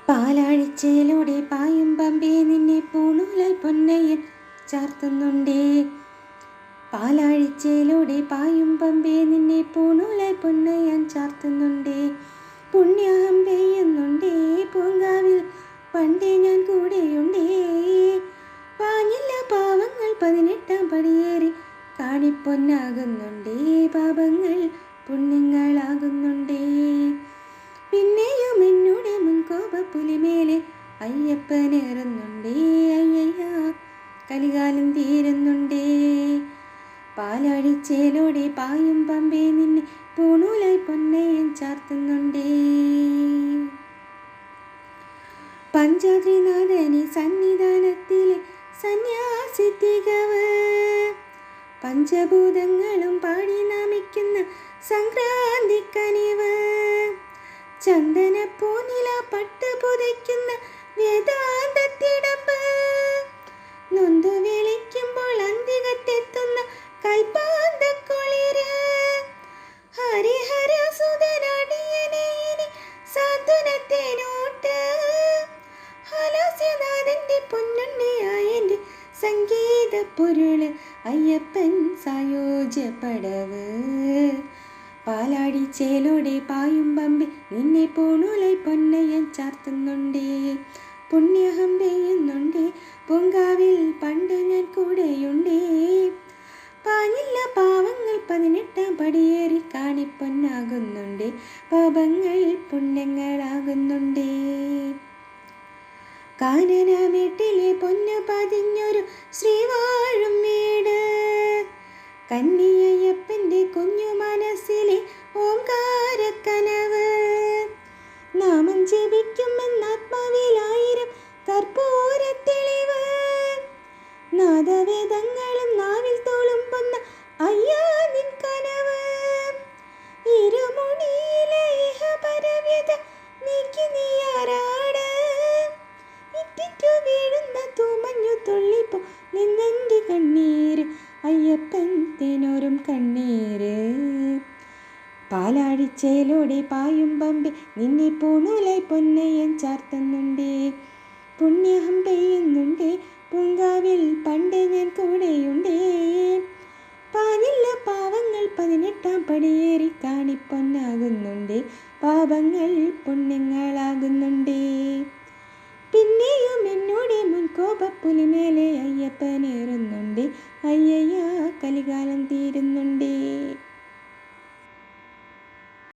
പാലാഴിച്ചേലൂടെ പായും പമ്പേ നിന്നെ പൂണൂലായി പൊന്നയ്യൻ ചാർത്തുന്നുണ്ടേ. പാലാഴിച്ചേലൂടെ പായും പമ്പേ നിന്നെ പൂണൂലായി പൊന്നയ്യൻ ചാർത്തുന്നുണ്ടേ. പുണ്യം പെയ്യുന്നുണ്ടേ പൂങ്കാവിൽ പണ്ടേ ഞാൻ കൂടെയുണ്ടേ. പാഞ്ഞില്ല പാവങ്ങൾ 18-ാം പടിയേറി കാണിപ്പൊന്നാകുന്നുണ്ടേ. പാപങ്ങൾ പുണ്യങ്ങളാകുന്നുണ്ടേ. പിന്നെയും എന്നോട് മുൻകോപപ്പുലിമേലെ അയ്യപ്പനേറുന്നുണ്ടേ. അയ്യയ്യ കലികാലം തീരുന്നുണ്ടേ. പാലാഴിച്ചേലോടെ പായും പമ്പേ നിന്നെ പൂണൂലായി പൊന്നയ്യൻ ചാർത്തുന്നുണ്ടേ. പഞ്ചാദ്രിനാഥനി സന്നിധാനത്തിലെ സന്യാസിത്തികവ് പഞ്ചഭൂതങ്ങളും പാടി നമിക്കുന്ന സംക്രാന്തിക്കനിവ്. ചന്ദനപ്പൂനില പട്ട് പുതയ്ക്കുന്ന വേദാന്തത്തിടമ്പ്. നൊന്തു വിളിക്കുമ്പോൾ അന്തികത്തെത്തുന്ന കൽപ്പാന്തക്കുളിര്. ഹരിഹരസുതനടിയനെ ഇനി സാന്ത്വനത്തിനോട്ട്. ഹലാസ്യനാഥന്റെ പൊന്നുണ്ണിയായൻ്റെ സംഗീത പൊരുള് അയ്യപ്പൻ സായോജ്യ പടവ്. പാലാഴിച്ചേലോടെ പായും പമ്പേ നിന്നെ പൂണൂലായി പൊന്നയ്യൻ ചാർത്തുന്നുണ്ടേ. പുണ്യം പെയ്യുന്നുണ്ടേ പൂങ്കാവിൽ പണ്ട് ഞാൻ കൂടെയുണ്ടേ. പാഞ്ഞില്ല പാവങ്ങൾ 18-ാം പടിയേറി കാണിപ്പൊന്നാകുന്നുണ്ടേ. പാപങ്ങൾ പുണ്യങ്ങളാകുന്നുണ്ടേ. കാനനമേട്ടിലെ പൊന്നു പതിഞ്ഞൊരു ശ്രീവാഴും വീട്. കന്നിയയ്യപ്പൻ്റെ കുഞ്ഞു മനസ്സിലെ ഓംകാരക്കനവ്. നാമം ജപിക്കുമെന്നാത്മാവിലായിരം കർപ്പൂരത്തെളിവ്. നാദവേദങ്ങളും നാവിൽ തുളുമ്പുന്ന അയ്യാ നിൻ കനവ്. ഇരുമുടിയിലെ ഇഹപരവ്യത നീക്കി നീയാറാട്. ഇറ്റിറ്റു വീഴുന്ന തൂമഞ്ഞു തുള്ളിപ്പോ നിന്നെൻ്റെ കണ്ണീര് അയ്യപ്പൻ തേനോരും കണ്ണീര്. പാലാഴിച്ചേലോടെ പായും പമ്പേ നിന്നെ പൂണൂലായി പൊന്നയ്യൻ ചാർത്തുന്നുണ്ടേ. പുണ്യം പെയ്യുന്നുണ്ടേ പൂങ്കാവിൽ പണ്ട് ഞാൻ കൂടെയുണ്ടേ. പാഞ്ഞില്ല പാവങ്ങൾ 18-ാം പടിയേറി കാണിപ്പൊന്നാകുന്നുണ്ടേ. പാപങ്ങൾ പുണ്യങ്ങളാകുന്നുണ്ടേ. പിന്നെയും എന്നോട് മുൻകോപപ്പുലിമേലെ അയ്യപ്പനേറുന്നുണ്ടേ. അയ്യയ്യ കലികാലം തീരുന്നുണ്ടേ.